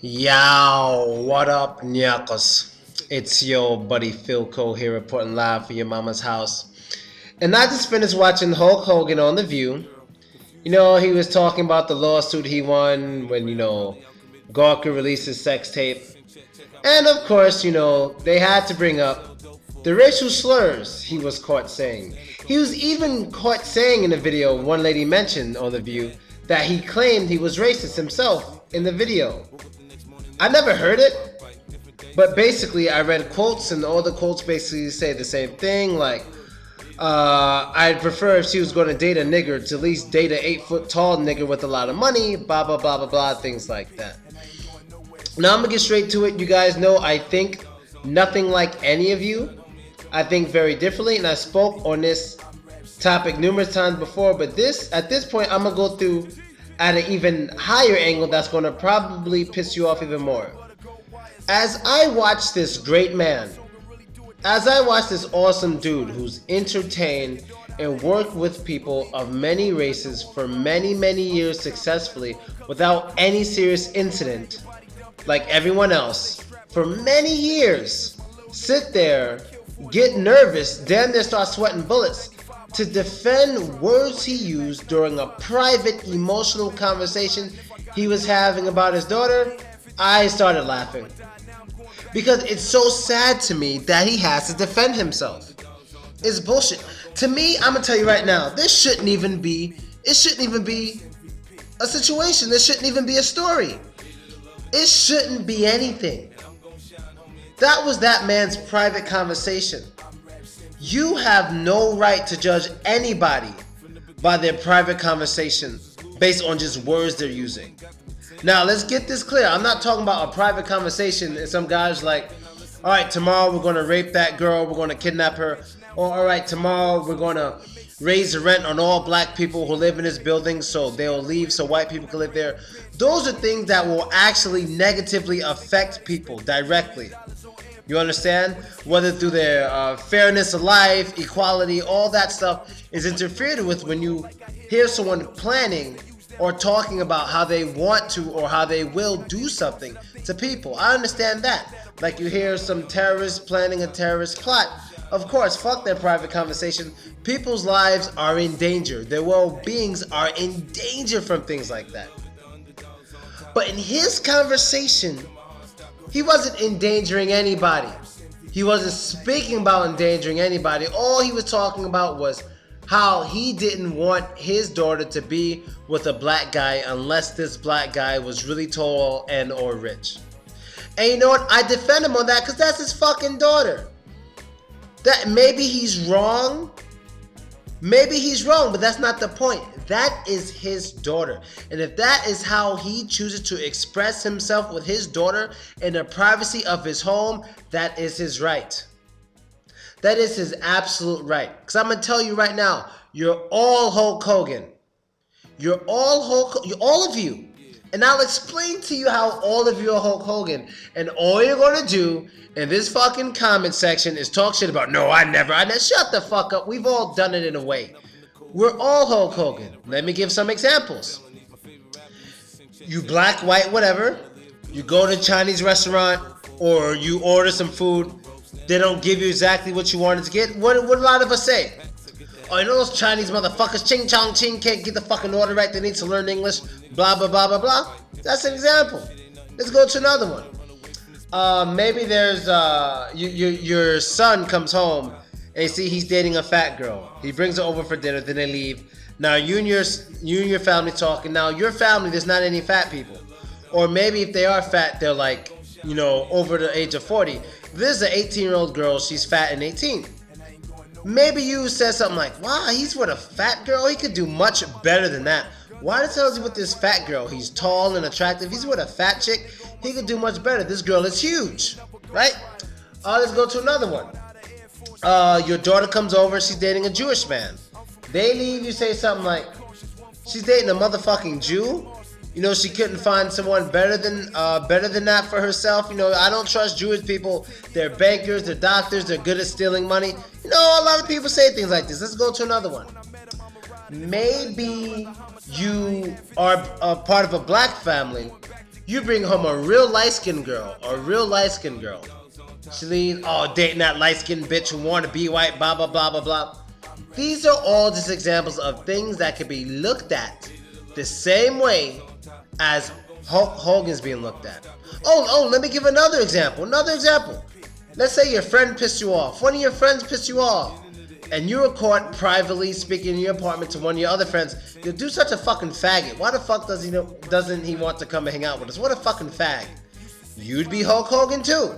Yow, what up, nyakos? It's your buddy Philko here reporting live for your mama's house. And I just finished watching Hulk Hogan on The View. He was talking about the lawsuit he won when, Gawker released his sex tape. And of course, they had to bring up the racial slurs he was caught saying. He was even caught saying in the video, one lady mentioned on The View, that he claimed he was racist himself in the video. I never heard it, but basically I read quotes and all the quotes basically say the same thing, like, I'd prefer if she was going to date a nigger to at least date an 8-foot tall nigger with a lot of money, blah, blah, blah, blah, blah, things like that. Now I'm going to get straight to it. You guys know I think nothing like any of you. I think very differently, and I spoke on this topic numerous times before, but at this point, I'm going to go through at an even higher angle that's going to probably piss you off even more. As I watch this great man, as I watch this awesome dude who's entertained and worked with people of many races for many, many years successfully without any serious incident, like everyone else, for many years, sit there, get nervous, damn near start sweating bullets, to defend words he used during a private emotional conversation he was having about his daughter, I started laughing. Because it's so sad to me that he has to defend himself. It's bullshit. To me, I'm gonna tell you right now, it shouldn't even be a situation. This shouldn't even be a story. It shouldn't be anything. That was that man's private conversation. You have no right to judge anybody by their private conversation based on just words they're using. Now, let's get this clear. I'm not talking about a private conversation and some guy's like, all right, tomorrow we're going to rape that girl, we're going to kidnap her, or all right, tomorrow we're going to raise the rent on all black people who live in this building so they'll leave so white people can live there. Those are things that will actually negatively affect people directly. You understand? Whether through their fairness of life, equality, all that stuff is interfered with when you hear someone planning or talking about how they want to or how they will do something to people. I understand that. Like you hear some terrorist planning a terrorist plot. Of course, fuck their private conversation. People's lives are in danger. Their well-beings are in danger from things like that. But in his conversation, he wasn't endangering anybody. He wasn't speaking about endangering anybody. All he was talking about was how he didn't want his daughter to be with a black guy unless this black guy was really tall and or rich. And you know what? I defend him on that because that's his fucking daughter. That maybe he's wrong. Maybe he's wrong, but that's not the point. That is his daughter. And if that is how he chooses to express himself with his daughter in the privacy of his home, that is his right. That is his absolute right. Because I'm going to tell you right now, you're all Hulk Hogan. You're all of you. And I'll explain to you how all of you are Hulk Hogan. And all you're going to do in this fucking comment section is talk shit about, no, I never. Shut the fuck up. We've all done it in a way. We're all Hulk Hogan. Let me give some examples. You black, white, whatever. You go to a Chinese restaurant or you order some food. They don't give you exactly what you wanted to get. What a lot of us say? Oh, you know those Chinese motherfuckers, ching chong ching, can't get the fucking order right, they need to learn English, blah, blah, blah, blah, blah. That's an example. Let's go to another one. Maybe there's, your son comes home and you see he's dating a fat girl. He brings her over for dinner, then they leave. Now you and your family talking. Now your family, there's not any fat people. Or maybe if they are fat, they're like, over the age of 40. This is an 18-year-old girl, she's fat and 18. Maybe you said something like, wow, he's with a fat girl? He could do much better than that. Why the hell is he with this fat girl? He's tall and attractive. He's with a fat chick. He could do much better. This girl is huge, right? Let's go to another one. Your daughter comes over. She's dating a Jewish man. They leave. You say something like, she's dating a motherfucking Jew? She couldn't find someone better than that for herself. I don't trust Jewish people. They're bankers, they're doctors, they're good at stealing money. A lot of people say things like this. Let's go to another one. Maybe you are a part of a black family You bring home a real light-skinned girl, She leaves, oh, dating that light-skinned bitch who want to be white, blah, blah, blah, blah, blah. These are all just examples of things that can be looked at the same way as Hulk Hogan's being looked at. Oh, let me give another example. Let's say your friend pissed you off. One of your friends pissed you off. And you were caught privately speaking in your apartment to one of your other friends. You'll do such a fucking faggot. Why the fuck doesn't he want to come and hang out with us? What a fucking fag. You'd be Hulk Hogan too.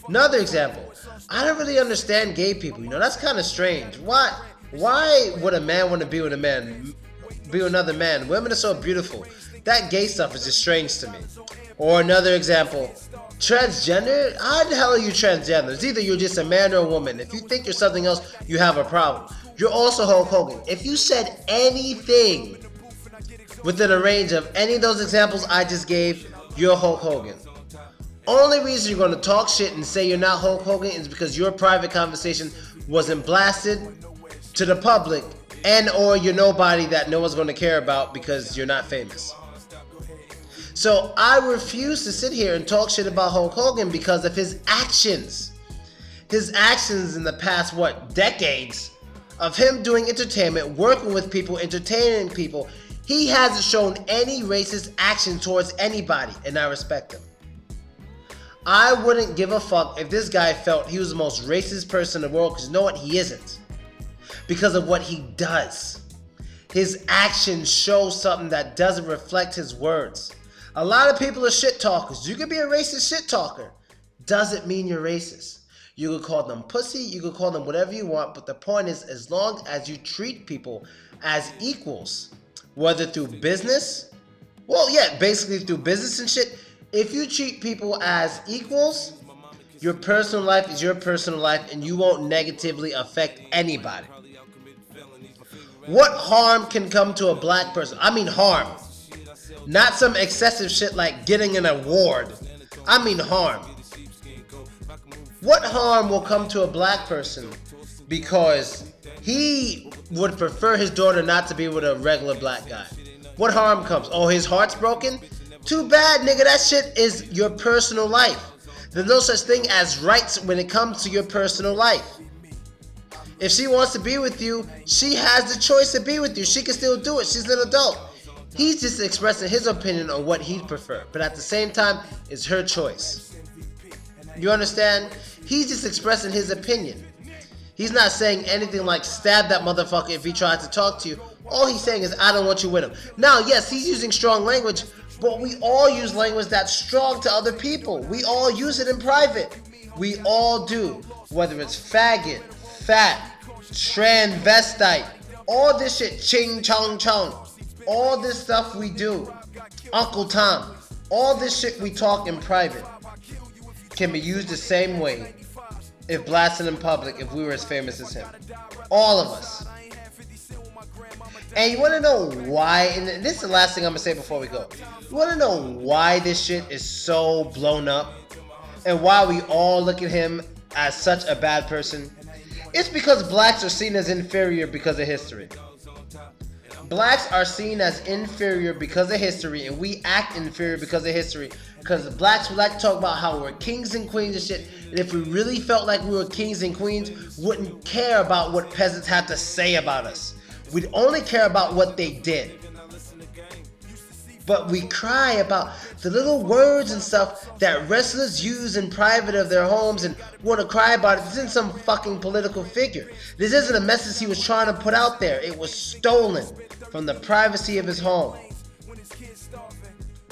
Another example. I don't really understand gay people. That's kind of strange. Why would a man want to be with another man? Women are so beautiful. That gay stuff is just strange to me. Or another example. Transgender? How the hell are you transgender? It's either you're just a man or a woman. If you think you're something else, you have a problem. You're also Hulk Hogan. If you said anything within a range of any of those examples I just gave, you're Hulk Hogan. Only reason you're going to talk shit and say you're not Hulk Hogan is because your private conversation wasn't blasted to the public, and or you're nobody that no one's going to care about because you're not famous. So I refuse to sit here and talk shit about Hulk Hogan because of his actions. His actions in the past, decades of him doing entertainment, working with people, entertaining people. He hasn't shown any racist action towards anybody, and I respect him. I wouldn't give a fuck if this guy felt he was the most racist person in the world, because you know what? He isn't. Because of what he does. His actions show something that doesn't reflect his words. A lot of people are shit talkers. You could be a racist shit talker. Doesn't mean you're racist. You could call them pussy, you could call them whatever you want, but the point is, as long as you treat people as equals, whether through business, basically through business and shit, if you treat people as equals, your personal life is your personal life and you won't negatively affect anybody. What harm can come to a black person? I mean harm. Not some excessive shit like getting an award. I mean harm. What harm will come to a black person because he would prefer his daughter not to be with a regular black guy? What harm comes? Oh, his heart's broken? Too bad, nigga. That shit is your personal life. There's no such thing as rights when it comes to your personal life. If she wants to be with you, she has the choice to be with you. She can still do it. She's an adult. He's just expressing his opinion on what he'd prefer. But at the same time, it's her choice. You understand? He's just expressing his opinion. He's not saying anything like stab that motherfucker if he tries to talk to you. All he's saying is, I don't want you with him. Now, yes, he's using strong language, but we all use language that's strong to other people. We all use it in private. We all do. Whether it's faggot, fat, transvestite, all this shit, ching chong chong. All this stuff we do, Uncle Tom, all this shit we talk in private can be used the same way if blasted in public if we were as famous as him. All of us. And you want to know why, and this is the last thing I'm going to say before we go. You want to know why this shit is so blown up and why we all look at him as such a bad person? It's because blacks are seen as inferior because of history. Blacks are seen as inferior because of history, and we act inferior because of history. Because blacks would like to talk about how we're kings and queens and shit. And if we really felt like we were kings and queens, wouldn't care about what peasants had to say about us. We'd only care about what they did. But we cry about the little words and stuff that wrestlers use in private of their homes and want to cry about it. This isn't some fucking political figure. This isn't a message he was trying to put out there. It was stolen from the privacy of his home.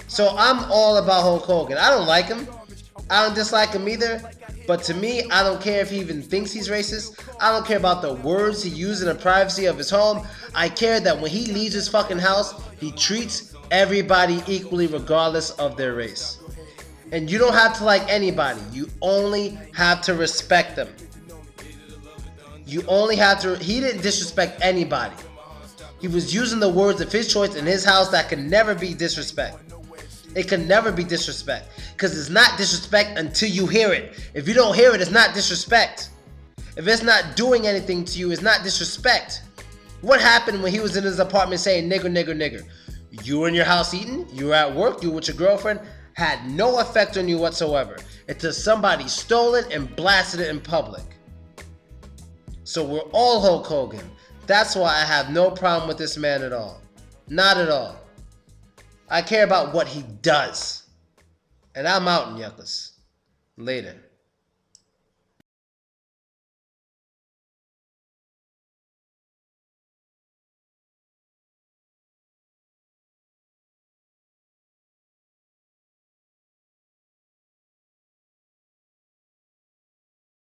So I'm all about Hulk Hogan. I don't like him. I don't dislike him either. But to me, I don't care if he even thinks he's racist. I don't care about the words he used in the privacy of his home. I care that when he leaves his fucking house, he treats everybody equally regardless of their race. And you don't have to like anybody. You only have to respect them. You only have to... He didn't disrespect anybody. He was using the words of his choice in his house that can never be disrespect. It can never be disrespect. Because it's not disrespect until you hear it. If you don't hear it, it's not disrespect. If it's not doing anything to you, it's not disrespect. What happened when he was in his apartment saying nigger, nigger, nigger? You were in your house eating, you were at work, you were with your girlfriend, had no effect on you whatsoever until somebody stole it and blasted it in public. So we're all Hulk Hogan. That's why I have no problem with this man at all. Not at all. I care about what he does. And I'm out in yuckas. Later.